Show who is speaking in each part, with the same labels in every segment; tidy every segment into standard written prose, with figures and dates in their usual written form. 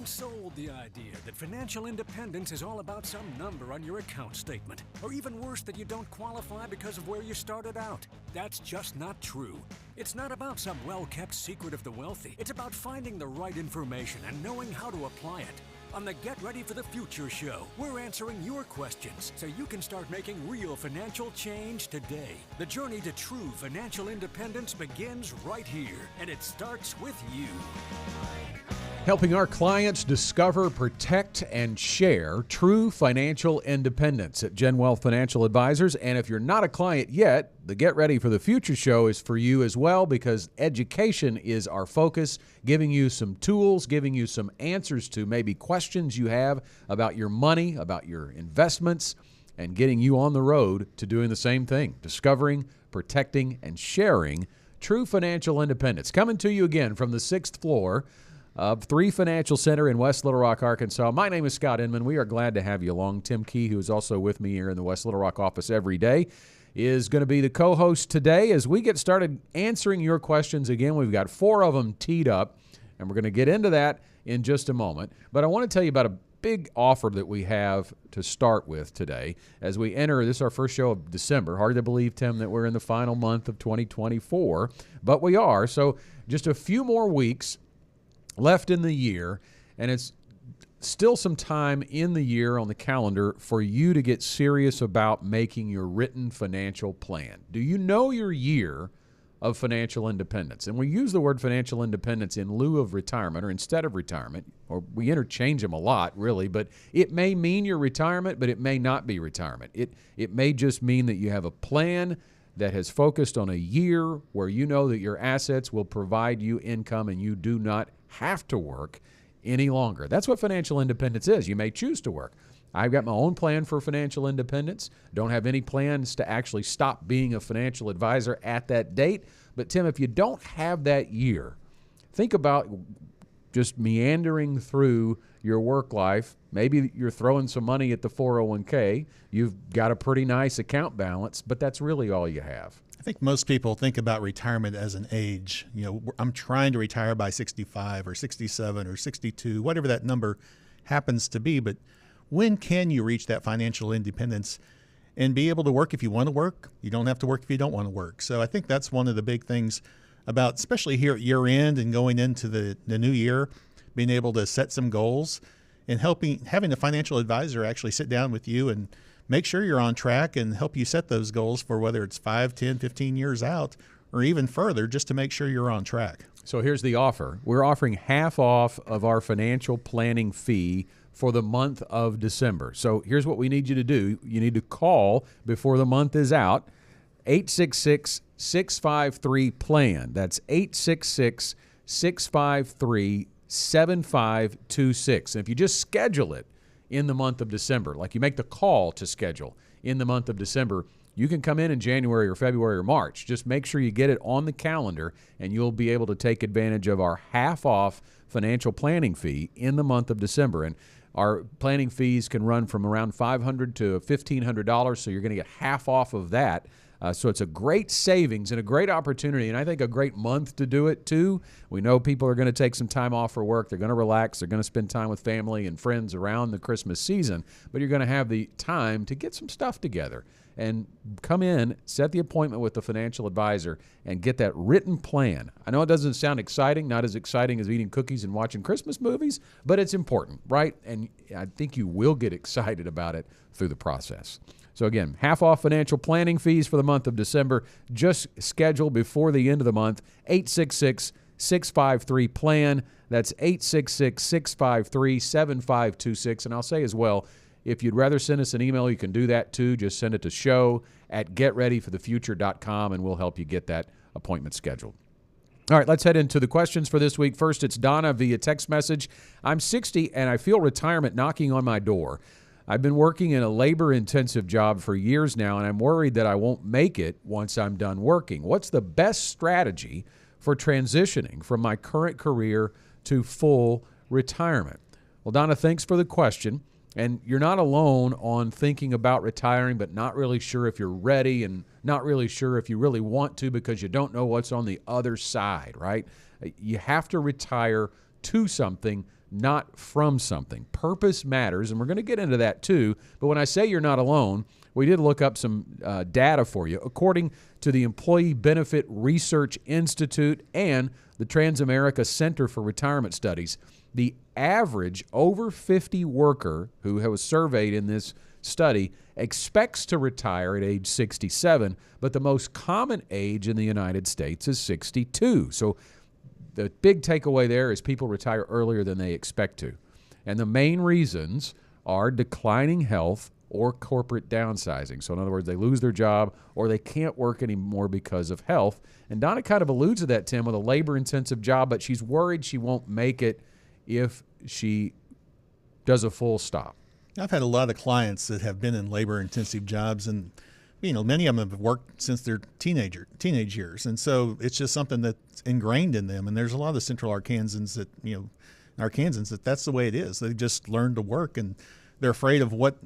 Speaker 1: been sold the idea that financial independence is all about some number on your account statement, or even worse, that you don't qualify because of where you started out. That's just not true. It's not about some well-kept secret of the wealthy. It's about finding the right information and knowing how to apply it. On the Get Ready for the Future show, we're answering your questions so you can start making real financial change today. The journey to true financial independence begins right here, and it starts with you.
Speaker 2: Helping our clients discover, protect, and share true financial independence at GenWealth Financial Advisors. And if you're not a client yet, the Get Ready for the Future show is for you as well, because education is our focus, giving you some tools, giving you some answers to maybe questions you have about your money, about your investments, and getting you on the road to doing the same thing, discovering, protecting, and sharing true financial independence. Coming to you again from the 6th floor of 3 Financial Center in West Little Rock, Arkansas. My name is Scott Inman. We are glad to have you along. Tim Key, who is also with me here in the West Little Rock office every day, is going to be the co-host today as we get started answering your questions. Again, we've got 4 of them teed up, and we're going to get into that in just a moment. But I want to tell you about a big offer that we have to start with today as we enter. This is our first show of December. Hard to believe, Tim, that we're in the final month of 2024, but we are. So just a few more weeks left in the year, and it's still some time in the year on the calendar for you to get serious about making your written financial plan. Do you know your year of financial independence? And we use the word financial independence in lieu of retirement or instead of retirement, or we interchange them a lot, really, but it may mean your retirement, but it may not be retirement. It may just mean that you have a plan that has focused on a year where you know that your assets will provide you income and you do not have to work any longer. That's what financial independence is. You may choose to work. I've got my own plan for financial independence. Don't have any plans to actually stop being a financial advisor at that date. But Tim, if you don't have that year, think about just meandering through your work life. Maybe you're throwing some money at the 401k. You've got a pretty nice account balance, but that's really all you have.
Speaker 3: I think most people think about retirement as an age. You know, I'm trying to retire by 65 or 67 or 62, whatever that number happens to be. But when can you reach that financial independence and be able to work if you want to work? You don't have to work if you don't want to work. So I think that's one of the big things about, especially here at year end and going into the new year, being able to set some goals and having a financial advisor actually sit down with you and make sure you're on track and help you set those goals for whether it's 5, 10, 15 years out or even further, just to make sure you're on track.
Speaker 2: So here's the offer. We're offering half off of our financial planning fee for the month of December. So here's what we need you to do. You need to call before the month is out, 866-653-PLAN. That's 866-653-7526. And if you just schedule it in the month of December, like you make the call to schedule in the month of December, you can come in January or February or March. Just make sure you get it on the calendar, and you'll be able to take advantage of our half-off financial planning fee in the month of December. And our planning fees can run from around $500 to $1,500, so you're going to get half off of that. So it's a great savings and a great opportunity, and I think a great month to do it too. We know people are going to take some time off for work. They're going to relax. They're going to spend time with family and friends around the Christmas season, but you're going to have the time to get some stuff together and come in, set the appointment with the financial advisor, and get that written plan. I know it doesn't sound exciting, not as exciting as eating cookies and watching Christmas movies, but it's important, right? And I think you will get excited about it through the process. So again, half off financial planning fees for the month of December. Just schedule before the end of the month, 866-653-PLAN. That's 866-653-7526. And I'll say as well, if you'd rather send us an email, you can do that too. Just send it to show@getreadyforthefuture.com, and we'll help you get that appointment scheduled. All right, let's head into the questions for this week. First, it's Donna via text message. I'm 60 and I feel retirement knocking on my door. I've been working in a labor-intensive job for years now, and I'm worried that I won't make it once I'm done working. What's the best strategy for transitioning from my current career to full retirement? Well, Donna, thanks for the question. And you're not alone on thinking about retiring, but not really sure if you're ready and not really sure if you really want to because you don't know what's on the other side, right? You have to retire to something not from something. Purpose matters, and we're going to get into that too. But when I say you're not alone, we did look up some data for you. According to the Employee Benefit Research Institute and the Transamerica Center for Retirement Studies, the average over 50 worker who was surveyed in this study expects to retire at age 67, but the most common age in the United States is 62. So the big takeaway there is people retire earlier than they expect to. And the main reasons are declining health or corporate downsizing. So in other words, they lose their job or they can't work anymore because of health. And Donna kind of alludes to that, Tim, with a labor-intensive job, but she's worried she won't make it if she does a full stop.
Speaker 3: I've had a lot of clients that have been in labor-intensive jobs, and many of them have worked since their teenage years, and so it's just something that's ingrained in them. And there's a lot of Central Arkansans that that's the way it is. They just learned to work, and they're afraid of what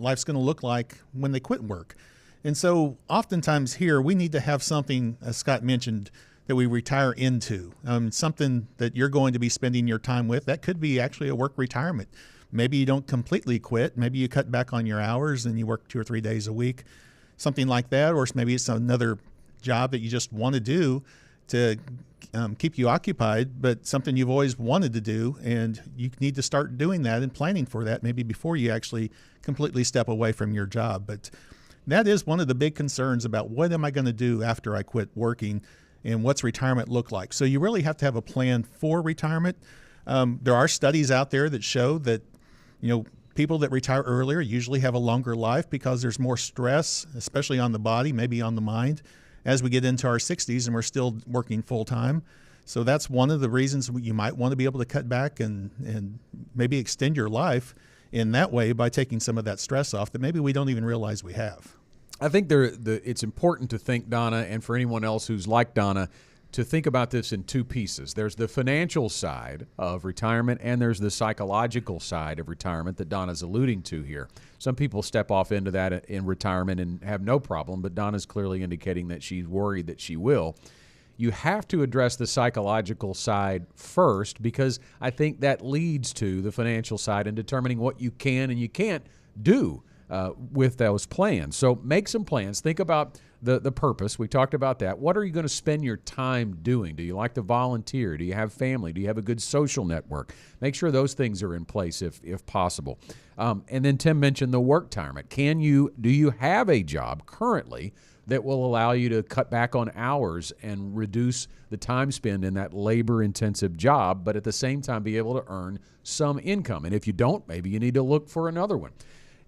Speaker 3: life's going to look like when they quit work. And so oftentimes here we need to have something, as Scott mentioned, that we retire into, something that you're going to be spending your time with. That could be actually a work retirement. Maybe you don't completely quit. Maybe you cut back on your hours and you work 2 or 3 days a week, something like that. Or maybe it's another job that you just want to do to keep you occupied, but something you've always wanted to do, and you need to start doing that and planning for that maybe before you actually completely step away from your job. But that is one of the big concerns about what am I going to do after I quit working and what's retirement look like. So you really have to have a plan for retirement. There are studies out there that show that people that retire earlier usually have a longer life because there's more stress, especially on the body, maybe on the mind, as we get into our 60s and we're still working full time. So that's one of the reasons you might want to be able to cut back and maybe extend your life in that way by taking some of that stress off that maybe we don't even realize we have.
Speaker 2: I think it's important to think, Donna, and for anyone else who's like Donna, to think about this in two pieces. There's the financial side of retirement, and there's the psychological side of retirement that Donna's alluding to here. Some people step off into that in retirement and have no problem, but Donna's clearly indicating that she's worried that she will. You have to address the psychological side first, because I think that leads to the financial side and determining what you can and you can't do with those plans. So make some plans. Think about the purpose. We talked about that. What are you going to spend your time doing? Do you like to volunteer? Do you have family? Do you have a good social network? Make sure those things are in place if possible. And then Tim mentioned the work retirement. Do you have a job currently that will allow you to cut back on hours and reduce the time spent in that labor-intensive job, but at the same time be able to earn some income? And if you don't, maybe you need to look for another one.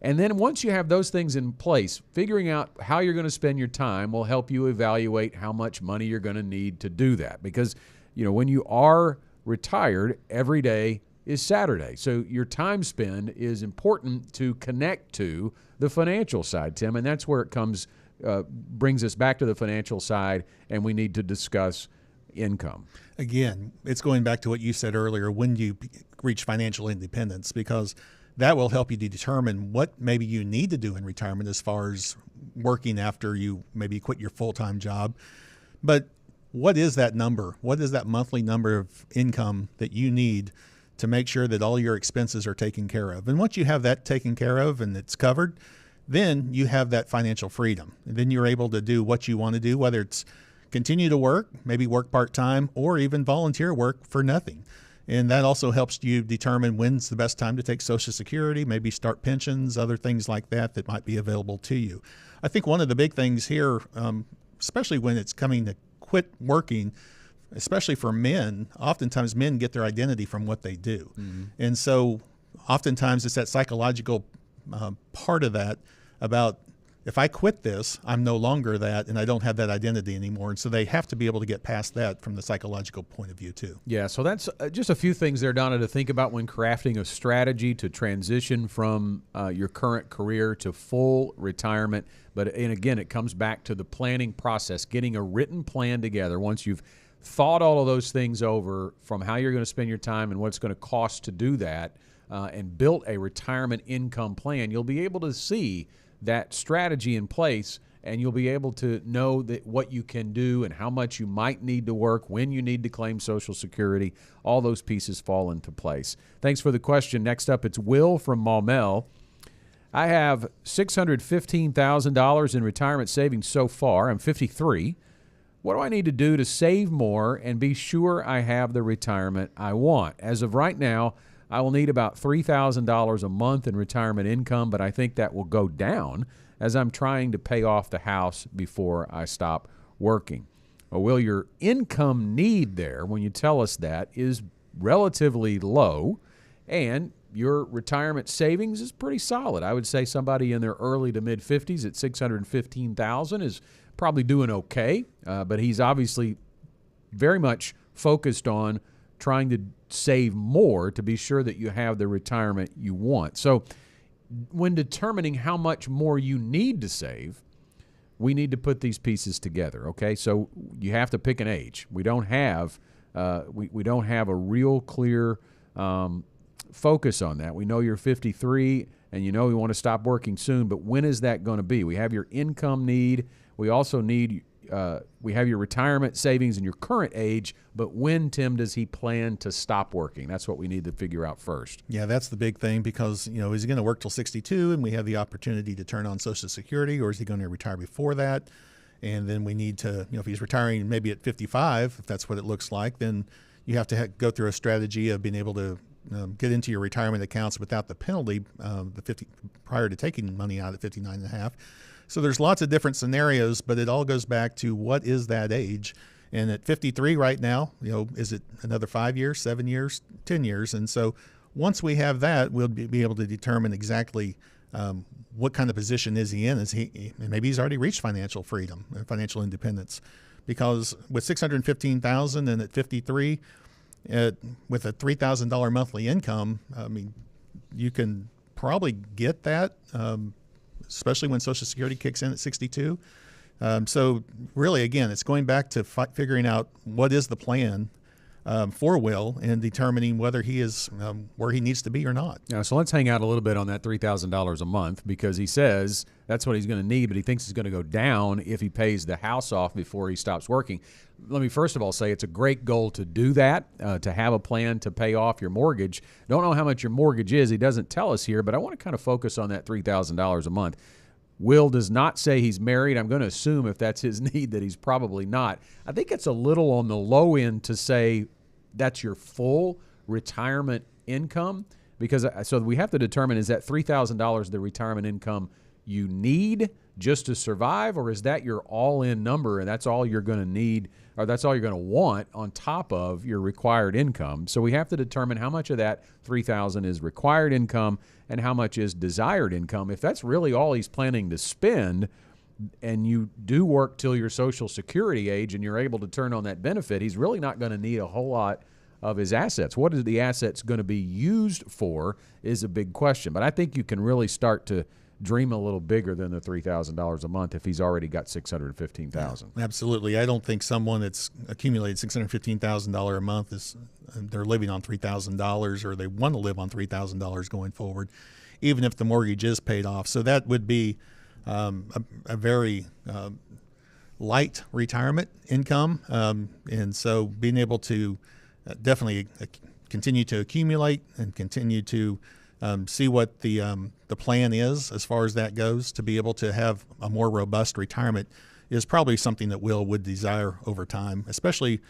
Speaker 2: And then once you have those things in place, figuring out how you're going to spend your time will help you evaluate how much money you're going to need to do that. Because, when you are retired, every day is Saturday. So your time spend is important to connect to the financial side, Tim. And that's where it brings us back to the financial side, and we need to discuss income.
Speaker 3: Again, it's going back to what you said earlier, when do you reach financial independence? Because that will help you to determine what maybe you need to do in retirement as far as working after you maybe quit your full-time job. But what is that number? What is that monthly number of income that you need to make sure that all your expenses are taken care of? And once you have that taken care of and it's covered, then you have that financial freedom. And then you're able to do what you want to do, whether it's continue to work, maybe work part-time, or even volunteer work for nothing. And that also helps you determine when's the best time to take Social Security, maybe start pensions, other things like that might be available to you. I think one of the big things here, especially when it's coming to quit working, especially for men, oftentimes men get their identity from what they do. Mm-hmm. And so oftentimes it's that psychological part of that about, if I quit this, I'm no longer that, and I don't have that identity anymore. And so they have to be able to get past that from the psychological point of view, too.
Speaker 2: Yeah, so that's just a few things there, Donna, to think about when crafting a strategy to transition from your current career to full retirement. And again, it comes back to the planning process, getting a written plan together. Once you've thought all of those things over, from how you're going to spend your time and what it's going to cost to do that, and built a retirement income plan, you'll be able to see that strategy in place and you'll be able to know that what you can do and how much you might need to work, when you need to claim Social Security. All those pieces fall into place. Thanks for the question. Next up, it's Will from Maumelle. I have $615,000 in retirement savings so far. I'm 53. What do I need to do to save more and be sure I have the retirement I want? As of right now, I will need about $3,000 a month in retirement income, but I think that will go down as I'm trying to pay off the house before I stop working. Well, Will, your income need there, when you tell us that, is relatively low, and your retirement savings is pretty solid. I would say somebody in their early to mid-50s at $615,000 is probably doing okay, but he's obviously very much focused on trying to save more to be sure that you have the retirement you want. So when determining how much more you need to save, we need to put these pieces together, okay? So you have to pick an age. We don't have we don't have a real clear focus on that. We know you're 53 and you know you want to stop working soon, but when is that going to be? We have your income need. We also need we have your retirement savings and your current age, but when, Tim, does he plan to stop working? That's what we need to figure out first.
Speaker 3: Yeah, that's the big thing, because, is he going to work till 62 and we have the opportunity to turn on Social Security, or is he going to retire before that? And then we need to, if he's retiring maybe at 55, if that's what it looks like, then you have to go through a strategy of being able to get into your retirement accounts without the penalty prior to taking money out at 59 and a half. So there's lots of different scenarios, but it all goes back to what is that age? And at 53 right now, is it another 5 years, 7 years, 10 years? And so once we have that, we'll be able to determine exactly what kind of position is he in. Maybe he's already reached financial freedom and financial independence, because with $615,000 and at 53, with a $3,000 monthly income, you can probably get that. Especially when Social Security kicks in at 62. So really, again, it's going back to figuring out what is the plan for Will and determining whether he is where he needs to be or not.
Speaker 2: Yeah, so let's hang out a little bit on that $3,000 a month, because he says that's what he's going to need, but he thinks it's going to go down if he pays the house off before he stops working. Let me first of all say it's a great goal to do that, to have a plan to pay off your mortgage. Don't know how much your mortgage is. He doesn't tell us here, but I want to kind of focus on that $3,000 a month. Will does not say he's married. I'm going to assume if that's his need that he's probably not. I think it's a little on the low end to say that's your full retirement income, because so we have to determine, is that $3,000 the retirement income you need just to survive, or is that your all-in number and that's all you're going to need, or that's all you're going to want on top of your required income? So we have to determine how much of that $3,000 is required income and how much is desired income. If that's really all he's planning to spend, and you do work till your Social Security age and you're able to turn on that benefit, he's really not going to need a whole lot of his assets. What is the assets going to be used for is a big question. But I think you can really start to dream a little bigger than the $3,000 a month if he's already got $615,000.
Speaker 3: Yeah, absolutely. I don't think someone that's accumulated $615,000 a month they're living on $3,000, or they want to live on $3,000 going forward, even if the mortgage is paid off. So that would be a very light retirement income, and so being able to definitely continue to accumulate and continue to see what the plan is as far as that goes, to be able to have a more robust retirement is probably something that Will would desire over time, especially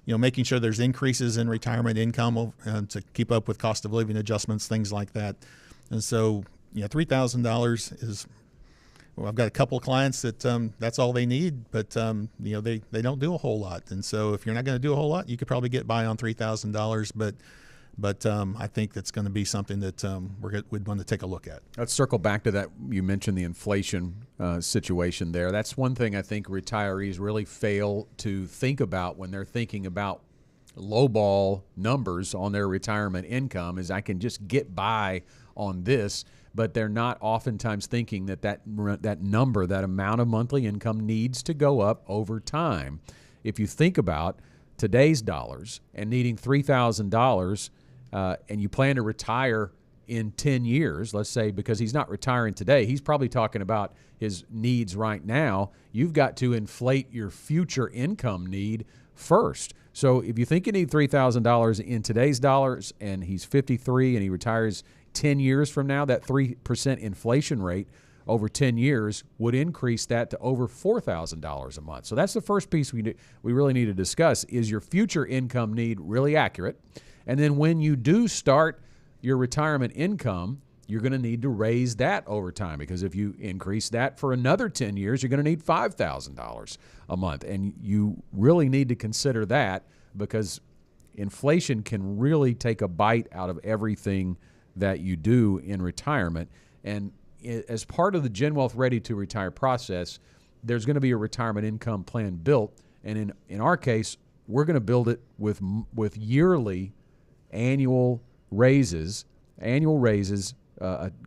Speaker 3: making sure there's increases in retirement income to keep up with cost of living adjustments, things like that. And so $3,000 is, well, I've got a couple of clients that that's all they need, but they don't do a whole lot. And so if you're not going to do a whole lot, you could probably get by on $3,000, but I think that's going to be something that we'd want to take a look at.
Speaker 2: Let's circle back to that. You mentioned the inflation situation there. That's one thing I think retirees really fail to think about when they're thinking about lowball numbers on their retirement income, is I can just get by on this. But they're not oftentimes thinking that number, that amount of monthly income needs to go up over time. If you think about today's dollars and needing $3,000 and you plan to retire in 10 years, let's say, because he's not retiring today, he's probably talking about his needs right now. You've got to inflate your future income need first. So if you think you need $3,000 in today's dollars and he's 53 and he retires 10 years from now, that 3% inflation rate over 10 years would increase that to over $4,000 a month. So that's the first piece we really need to discuss. Is your future income need really accurate? And then when you do start your retirement income, you're going to need to raise that over time, because if you increase that for another 10 years, you're going to need $5,000 a month. And you really need to consider that, because inflation can really take a bite out of everything that you do in retirement. And as part of the GenWealth Ready to Retire process, there's going to be a retirement income plan built. And in our case, we're going to build it with yearly annual raises,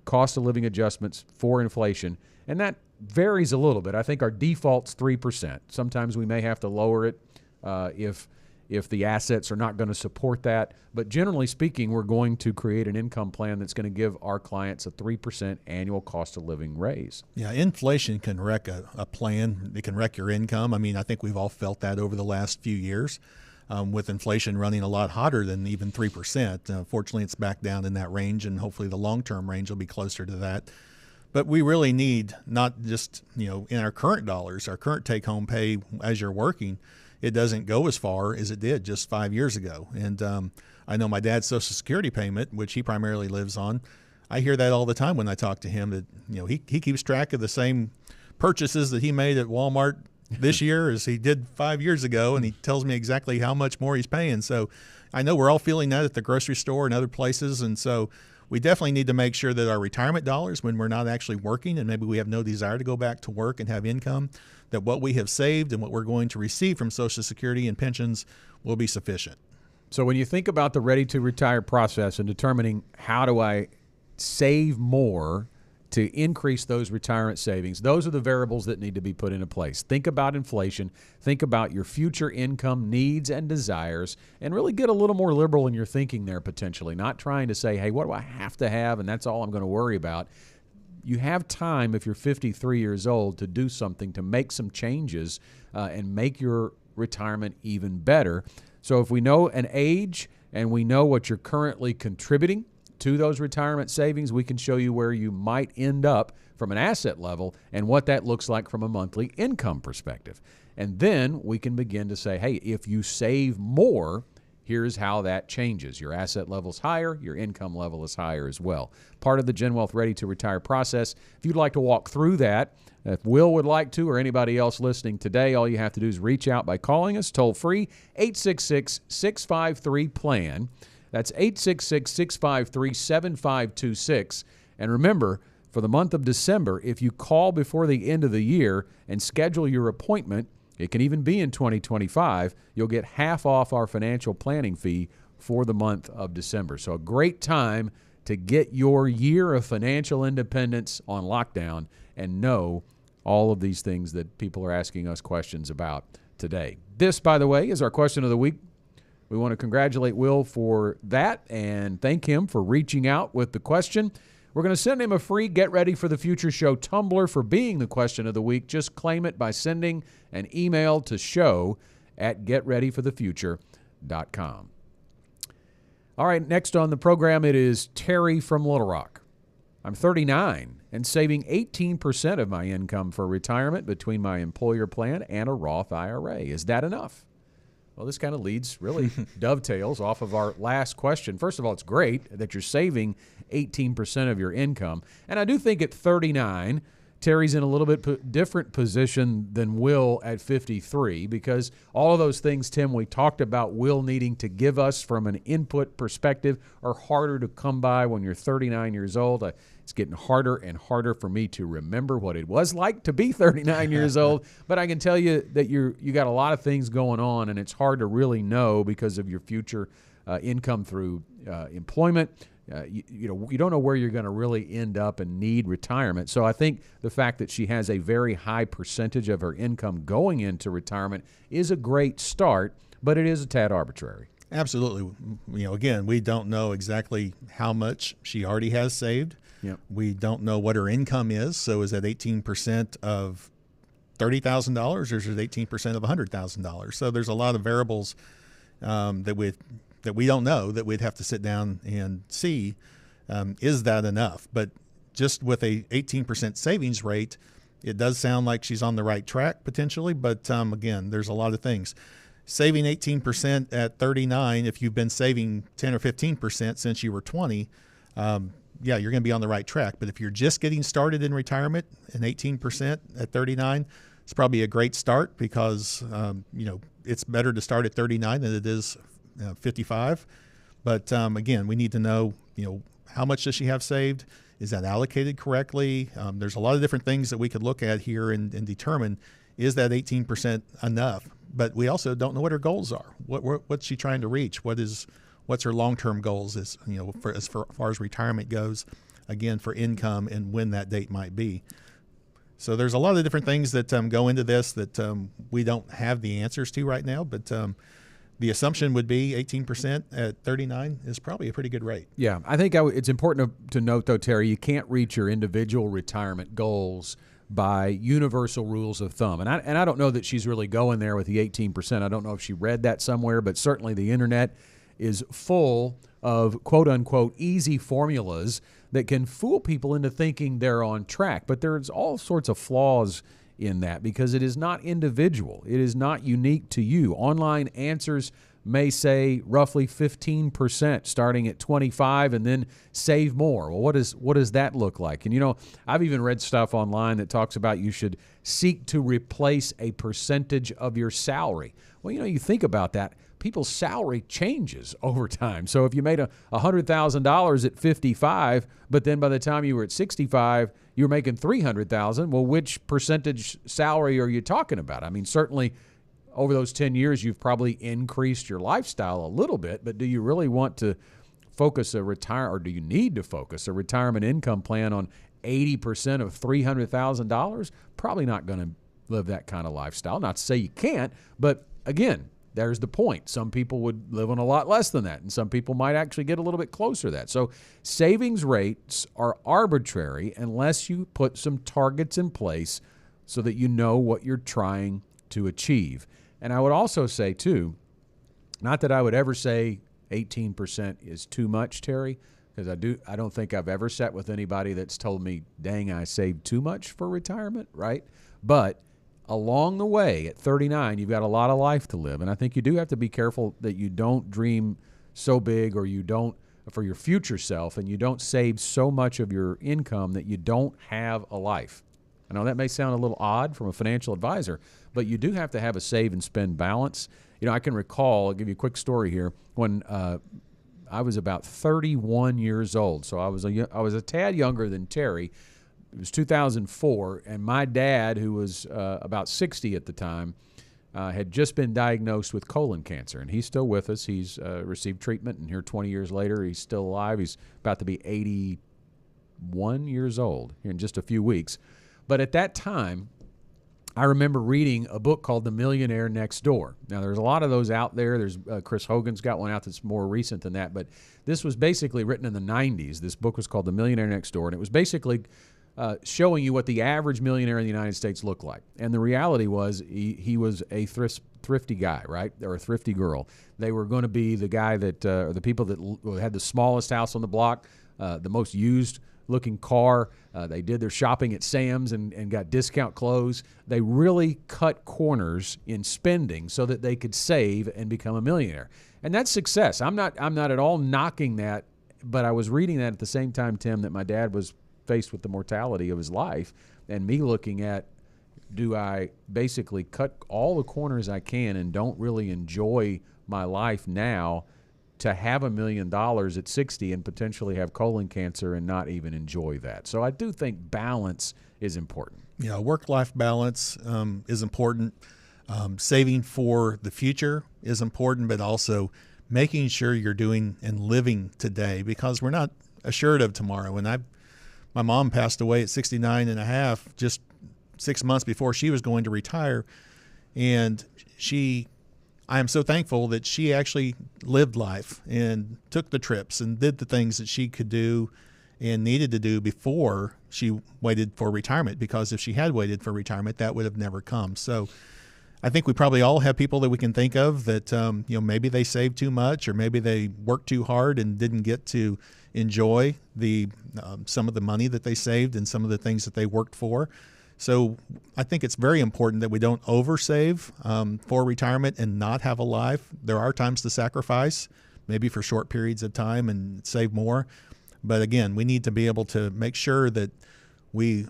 Speaker 2: cost of living adjustments for inflation. And that varies a little bit. I think our default's 3%. Sometimes we may have to lower it if the assets are not going to support that. But generally speaking, we're going to create an income plan that's going to give our clients a 3% annual cost of living raise.
Speaker 3: Yeah, inflation can wreck a plan. It can wreck your income. I mean, I think we've all felt that over the last few years. With inflation running a lot hotter than even 3%. Fortunately, it's back down in that range, and hopefully the long-term range will be closer to that. But we really need, not just, in our current dollars, our current take-home pay as you're working, it doesn't go as far as it did just 5 years ago. And I know my dad's Social Security payment, which he primarily lives on, I hear that all the time when I talk to him, that he keeps track of the same purchases that he made at Walmart this year as he did 5 years ago, and he tells me exactly how much more he's paying. So I know we're all feeling that at the grocery store and other places, and so we definitely need to make sure that our retirement dollars, when we're not actually working and maybe we have no desire to go back to work and have income, that what we have saved and what we're going to receive from Social Security and pensions will be sufficient.
Speaker 2: So when you think about the Ready to Retire process and determining how do I save more to increase those retirement savings, those are the variables that need to be put into place. Think about inflation, think about your future income needs and desires, and really get a little more liberal in your thinking there potentially, not trying to say, hey, what do I have to have, and that's all I'm going to worry about. You have time, if you're 53 years old, to do something, to make some changes and make your retirement even better. So if we know an age and we know what you're currently contributing to those retirement savings, we can show you where you might end up from an asset level and what that looks like from a monthly income perspective. And then we can begin to say, hey, if you save more, here's how that changes. Your asset level's higher, your income level is higher as well. Part of the GenWealth Ready to Retire process. If you'd like to walk through that, if Will would like to, or anybody else listening today, all you have to do is reach out by calling us toll free, 866-653-PLAN. That's 866-653-7526. And remember, for the month of December, if you call before the end of the year and schedule your appointment, it can even be in 2025, you'll get half off our financial planning fee for the month of December. So a great time to get your year of financial independence on lockdown and know all of these things that people are asking us questions about today. This, by the way, is our question of the week. We want to congratulate Will for that and thank him for reaching out with the question. We're going to send him a free Get Ready for the Future Show tumbler for being the question of the week. Just claim it by sending an email to show@getreadyforthefuture.com. All right, next on the program, it is Terry from Little Rock. I'm 39 and saving 18% of my income for retirement between my employer plan and a Roth IRA. Is that enough? Well, this kind of really dovetails off of our last question. First of all, it's great that you're saving 18% of your income. And I do think at 39, Terry's in a little bit different position than Will at 53, because all of those things, Tim, we talked about Will needing to give us from an input perspective are harder to come by when you're 39 years old. It's getting harder and harder for me to remember what it was like to be 39 years old. But I can tell you that you got a lot of things going on, and it's hard to really know because of your future income through employment. You don't know where you're going to really end up and need retirement. So I think the fact that she has a very high percentage of her income going into retirement is a great start, but it is a tad arbitrary.
Speaker 3: Absolutely. Again, we don't know exactly how much she already has saved.
Speaker 2: Yep.
Speaker 3: We don't know what her income is. So is that 18% of $30,000 or is it 18% of $100,000? So there's a lot of variables that we don't know, that we'd have to sit down and see. Is that enough? But just with a 18% savings rate, it does sound like she's on the right track potentially. But again, there's a lot of things. Saving 18% at 39, if you've been saving 10 or 15% since you were 20, you're going to be on the right track. But if you're just getting started in retirement, and 18% at 39, it's probably a great start, because it's better to start at 39 than it is 55. But again, we need to know how much does she have saved? Is that allocated correctly? There's a lot of different things that we could look at here and determine, is that 18% enough? But we also don't know what her goals are. What's she trying to reach? What's her long-term goals as far as retirement goes, again, for income and when that date might be. So there's a lot of different things that go into this that we don't have the answers to right now. But the assumption would be 18% at 39 is probably a pretty good rate.
Speaker 2: Yeah, I think it's important to note, though, Terry, you can't reach your individual retirement goals by universal rules of thumb. And I don't know that she's really going there with the 18%. I don't know if she read that somewhere, but certainly the internet is full of quote-unquote easy formulas that can fool people into thinking they're on track. But there's all sorts of flaws in that, because it is not individual. It is not unique to you. Online answers may say roughly 15% starting at 25 and then save more. Well, what does that look like? And I've even read stuff online that talks about you should seek to replace a percentage of your salary. Well, you think about that. People's salary changes over time. So if you made $100,000 at 55, but then by the time you were at 65, you're making $300,000. Well, which percentage salary are you talking about? I mean, certainly over those 10 years, you've probably increased your lifestyle a little bit, but do you really want to focus do you need to focus a retirement income plan on 80% of $300,000? Probably not going to live that kind of lifestyle. Not to say you can't, but again, there's the point. Some people would live on a lot less than that, and some people might actually get a little bit closer to that. So savings rates are arbitrary unless you put some targets in place so that you know what you're trying to achieve. And I would also say, too, not that I would ever say 18% is too much, Terry, because I don't think I've ever sat with anybody that's told me, dang, I saved too much for retirement, right? But along the way, at 39, you've got a lot of life to live. And I think you do have to be careful that you don't dream so big, or you don't, for your future self, and you don't save so much of your income that you don't have a life. I know that may sound a little odd from a financial advisor, but you do have to have a save and spend balance. I can recall, I'll give you a quick story here, when I was about 31 years old. So I was a tad younger than Terry. It was 2004, and my dad, who was about 60 at the time, had just been diagnosed with colon cancer, and he's still with us. He's received treatment, and here 20 years later, he's still alive. He's about to be 81 years old here in just a few weeks. But at that time, I remember reading a book called The Millionaire Next Door. Now, there's a lot of those out there. There's Chris Hogan's got one out that's more recent than that, but this was basically written in the 90s. This book was called The Millionaire Next Door, and it was basically showing you what the average millionaire in the United States looked like. And the reality was he was a thrifty guy, right, or a thrifty girl. They were going to be the guy that, or the people that had the smallest house on the block, the most used looking car. They did their shopping at Sam's and got discount clothes. They really cut corners in spending so that they could save and become a millionaire. And that's success. I'm not at all knocking that, but I was reading that at the same time, Tim, that my dad was faced with the mortality of his life, and me looking at, do I basically cut all the corners I can and don't really enjoy my life now to have $1 million at 60 and potentially have colon cancer and not even enjoy that? So I do think balance is important.
Speaker 3: Yeah, work-life balance is important. Saving for the future is important, but also making sure you're doing and living today, because we're not assured of tomorrow. And my mom passed away at 69 and a half, just 6 months before she was going to retire. And she I am so thankful that she actually lived life and took the trips and did the things that she could do and needed to do before she waited for retirement, because if she had waited for retirement, that would have never come. So I think we probably all have people that we can think of that, maybe they saved too much, or maybe they worked too hard and didn't get to enjoy some of the money that they saved and some of the things that they worked for. So I think it's very important that we don't oversave for retirement and not have a life. There are times to sacrifice, maybe for short periods of time, and save more. But again, we need to be able to make sure that we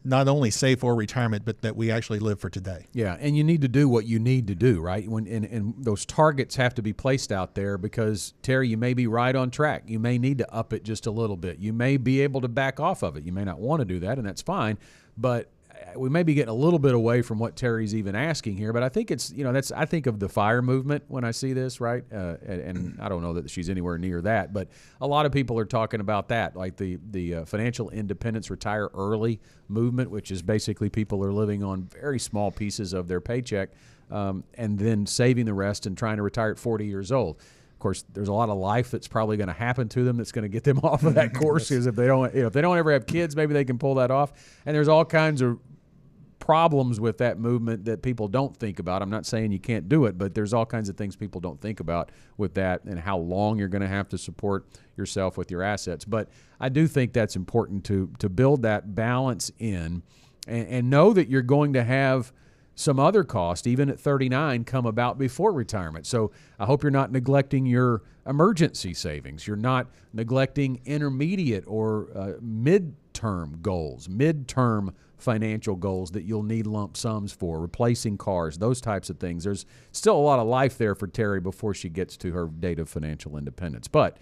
Speaker 3: not only save for retirement, but that we actually live for today.
Speaker 2: Yeah, and you need to do what you need to do, right? And those targets have to be placed out there, because, Terry, you may be right on track. You may need to up it just a little bit. You may be able to back off of it. You may not want to do that, and that's fine. But we may be getting a little bit away from what Terry's even asking here. But I think it's, I think of the FIRE movement when I see this, right? And I don't know that she's anywhere near that, but a lot of people are talking about that, like the financial independence, retire early movement, which is basically people are living on very small pieces of their paycheck and then saving the rest and trying to retire at 40 years old. Of course, there's a lot of life that's probably going to happen to them that's going to get them off of that course, because if they don't ever have kids, maybe they can pull that off. And there's all kinds of problems with that movement that people don't think about. I'm not saying you can't do it, but there's all kinds of things people don't think about with that, and how long you're going to have to support yourself with your assets. But I do think that's important to build that balance in, and know that you're going to have some other cost, even at 39, come about before retirement. So I hope you're not neglecting your emergency savings. You're not neglecting intermediate or midterm goals, midterm financial goals that you'll need lump sums for, replacing cars, those types of things. There's still a lot of life there for Terry before she gets to her date of financial independence. But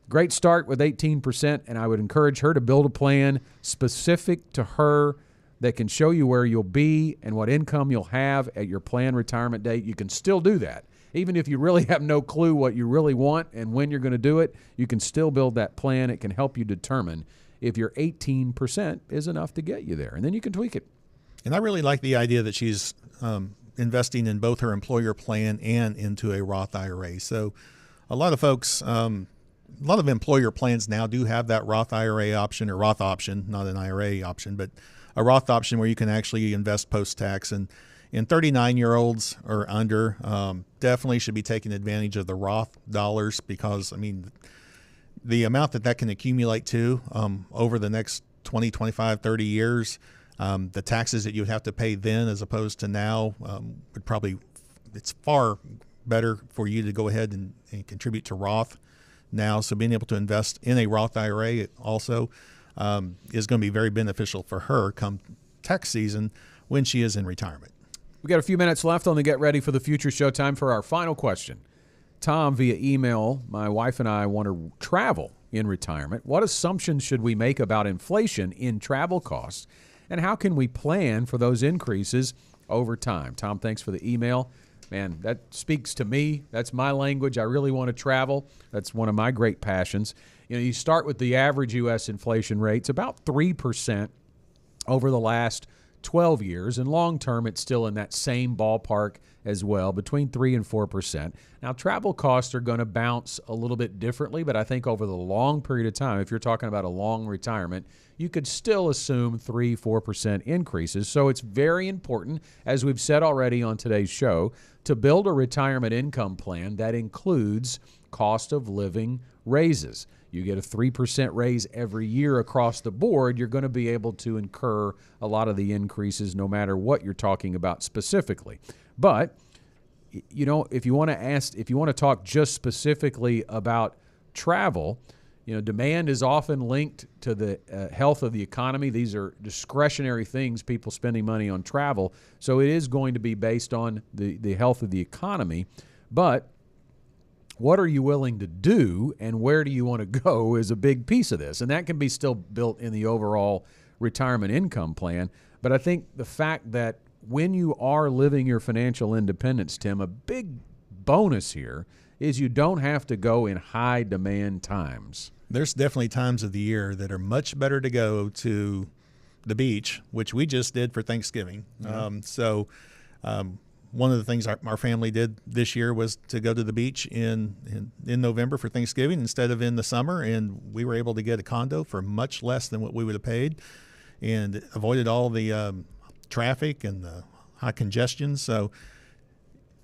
Speaker 2: great start with 18%, and I would encourage her to build a plan specific to her that can show you where you'll be and what income you'll have at your planned retirement date. You can still do that. Even if you really have no clue what you really want and when you're going to do it, you can still build that plan. It can help you determine if your 18% is enough to get you there, and then you can tweak it.
Speaker 3: And I really like the idea that she's investing in both her employer plan and into a Roth IRA. So a lot of folks, a lot of employer plans now do have that Roth IRA option, or Roth option, not an IRA option, but a Roth option where you can actually invest post-tax. And 39-year-olds or under definitely should be taking advantage of the Roth dollars, because, the amount that can accumulate to over the next 20, 25, 30 years, the taxes that you would have to pay then as opposed to now it's far better for you to go ahead and contribute to Roth now. So being able to invest in a Roth IRA also is going to be very beneficial for her come tax season when she is in retirement.
Speaker 2: We've got a few minutes left on the Get Ready for the Future show. Time for our final question. Tom, via email, my wife and I want to travel in retirement. What assumptions should we make about inflation in travel costs, and how can we plan for those increases over time? Tom, thanks for the email. Man, that speaks to me. That's my language. I really want to travel. That's one of my great passions. You start with the average U.S. inflation rate. It's about 3% over the last 12 years, and long term, it's still in that same ballpark as well, between 3 and 4%. Now, travel costs are going to bounce a little bit differently, but I think over the long period of time, if you're talking about a long retirement, you could still assume 3-4% increases. So it's very important, as we've said already on today's show, to build a retirement income plan that includes cost of living raises. You get a 3% raise every year across the board, you're going to be able to incur a lot of the increases no matter what you're talking about specifically. But, if you want to talk just specifically about travel, demand is often linked to the health of the economy. These are discretionary things, people spending money on travel. So it is going to be based on the health of the economy. But what are you willing to do and where do you want to go is a big piece of this. And that can be still built in the overall retirement income plan. But I think the fact that when you are living your financial independence, Tim, a big bonus here is you don't have to go in high demand times.
Speaker 3: There's definitely times of the year that are much better to go to the beach, which we just did for Thanksgiving.
Speaker 2: Yeah.
Speaker 3: one of the things our family did this year was to go to the beach in November for Thanksgiving instead of in the summer, and we were able to get a condo for much less than what we would have paid, and avoided all the traffic and the high congestion. So,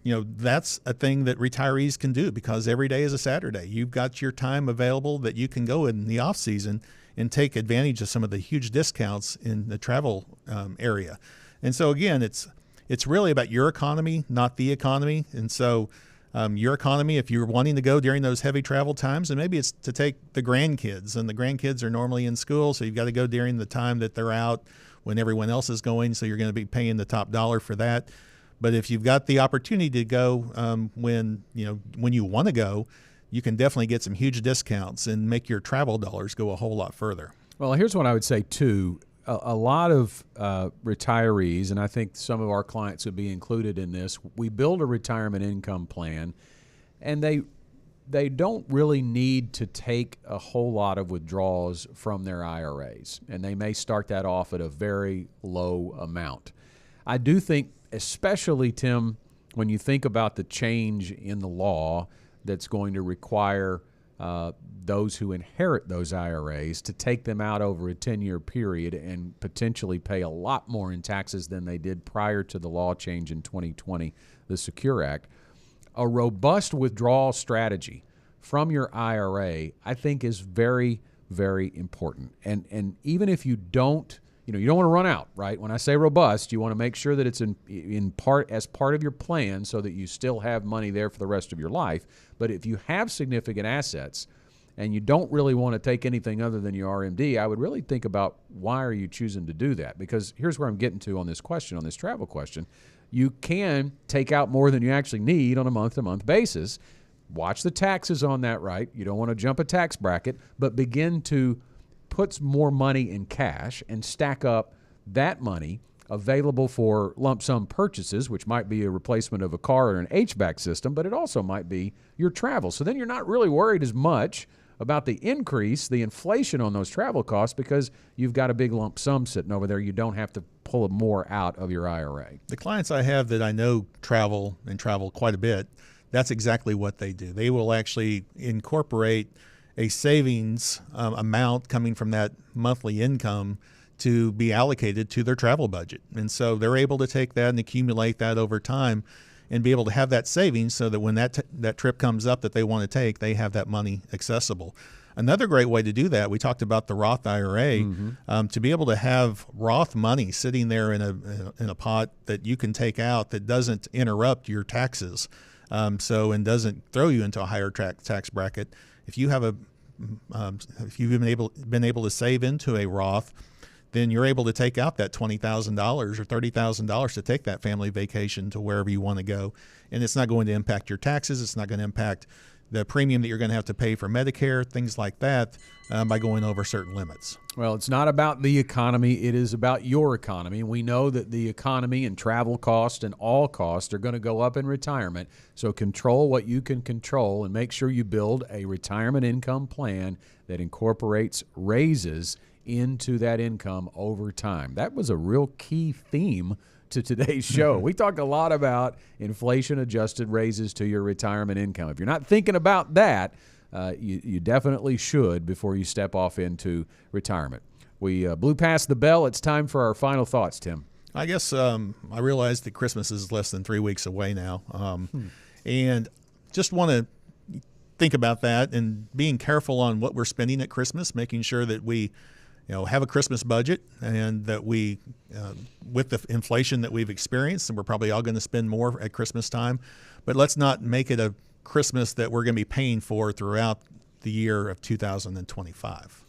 Speaker 3: that's a thing that retirees can do, because every day is a Saturday. You've got your time available that you can go in the off season and take advantage of some of the huge discounts in the travel area. And so again, it's really about your economy, not the economy. And so your economy, if you're wanting to go during those heavy travel times, and maybe it's to take the grandkids, and the grandkids are normally in school, so you've got to go during the time that they're out when everyone else is going, so you're going to be paying the top dollar for that. But if you've got the opportunity to go when you want to go, you can definitely get some huge discounts and make your travel dollars go a whole lot further.
Speaker 2: Well, here's what I would say too. A lot of retirees, and I think some of our clients would be included in this, we build a retirement income plan, and they don't really need to take a whole lot of withdrawals from their IRAs, and they may start that off at a very low amount. I do think, especially, Tim, when you think about the change in the law that's going to require those who inherit those IRAs to take them out over a 10-year period and potentially pay a lot more in taxes than they did prior to the law change in 2020, the Secure Act. A robust withdrawal strategy from your IRA, I think, is very, very important. And even if you don't, you don't want to run out, right? When I say robust, you want to make sure that it's in part as part of your plan so that you still have money there for the rest of your life. But if you have significant assets and you don't really want to take anything other than your RMD, I would really think about why are you choosing to do that? Because here's where I'm getting to on this question, on this travel question. You can take out more than you actually need on a month-to-month basis. Watch the taxes on that, right? You don't want to jump a tax bracket, but begin to put more money in cash and stack up that money available for lump sum purchases, which might be a replacement of a car or an HVAC system, but it also might be your travel. So then you're not really worried as much about the increase, the inflation on those travel costs, because you've got a big lump sum sitting over there. You don't have to pull more out of your IRA.
Speaker 3: The clients I have that I know travel quite a bit, that's exactly what they do. They will actually incorporate a savings amount coming from that monthly income to be allocated to their travel budget. And so they're able to take that and accumulate that over time and be able to have that savings so that when that trip comes up that they want to take, they have that money accessible. Another great way to do that, we talked about the Roth IRA, to be able to have Roth money sitting there in a pot that you can take out that doesn't interrupt your taxes, and doesn't throw you into a higher tax bracket. If you have if you've been able to save into a Roth, then you're able to take out that $20,000 or $30,000 to take that family vacation to wherever you want to go. And it's not going to impact your taxes. It's not going to impact the premium that you're going to have to pay for Medicare, things like that, by going over certain limits.
Speaker 2: Well, it's not about the economy. It is about your economy. We know that the economy and travel costs and all costs are going to go up in retirement. So control what you can control and make sure you build a retirement income plan that incorporates raises into that income over time. That was a real key theme to today's show. We talked a lot about inflation-adjusted raises to your retirement income. If you're not thinking about that, you definitely should before you step off into retirement. We blew past the bell. It's time for our final thoughts, Tim.
Speaker 3: I guess I realize that Christmas is less than 3 weeks away now, and just want to think about that and being careful on what we're spending at Christmas, making sure that we have a Christmas budget, and that we, with the inflation that we've experienced, and we're probably all going to spend more at Christmas time, but let's not make it a Christmas that we're going to be paying for throughout the year of 2025.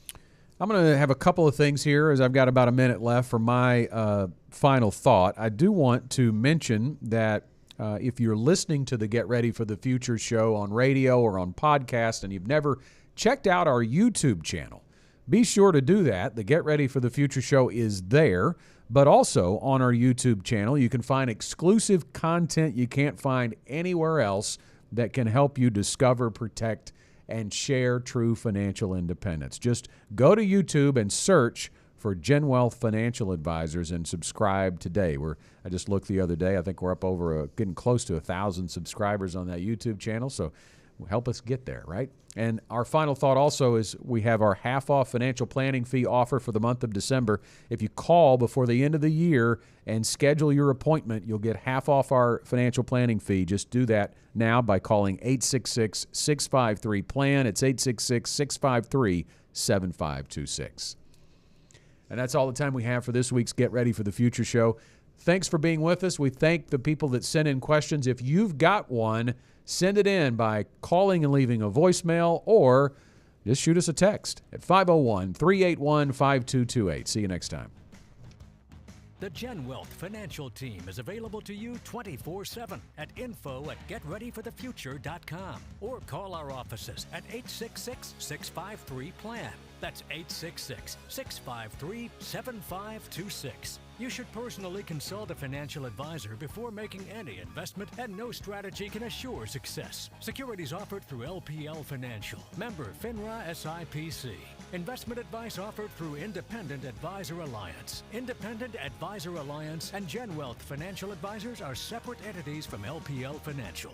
Speaker 2: I'm going to have a couple of things here as I've got about a minute left for my final thought. I do want to mention that if you're listening to the Get Ready for the Future show on radio or on podcast and you've never checked out our YouTube channel, be sure to do that. The Get Ready for the Future show is there, but also on our YouTube channel, you can find exclusive content you can't find anywhere else that can help you discover, protect, and share true financial independence. Just go to YouTube and search for GenWealth Financial Advisors and subscribe today. I just looked the other day. I think we're up over getting close to 1,000 subscribers on that YouTube channel. So help us get there, right? And our final thought also is we have our half-off financial planning fee offer for the month of December. If you call before the end of the year and schedule your appointment, you'll get half off our financial planning fee. Just do that now by calling 866-653-PLAN. It's 866-653-7526. And that's all the time we have for this week's Get Ready for the Future show. Thanks for being with us. We thank the people that sent in questions. If you've got one, send it in by calling and leaving a voicemail or just shoot us a text at 501-381-5228. See you next time.
Speaker 1: The GenWealth Financial Team is available to you 24/7 at info@getreadyforthefuture.com or call our offices at 866-653-PLAN. That's 866-653-7526. You should personally consult a financial advisor before making any investment, and no strategy can assure success. Securities offered through LPL Financial, member FINRA SIPC. Investment advice offered through Independent Advisor Alliance. Independent Advisor Alliance and GenWealth Financial Advisors are separate entities from LPL Financial.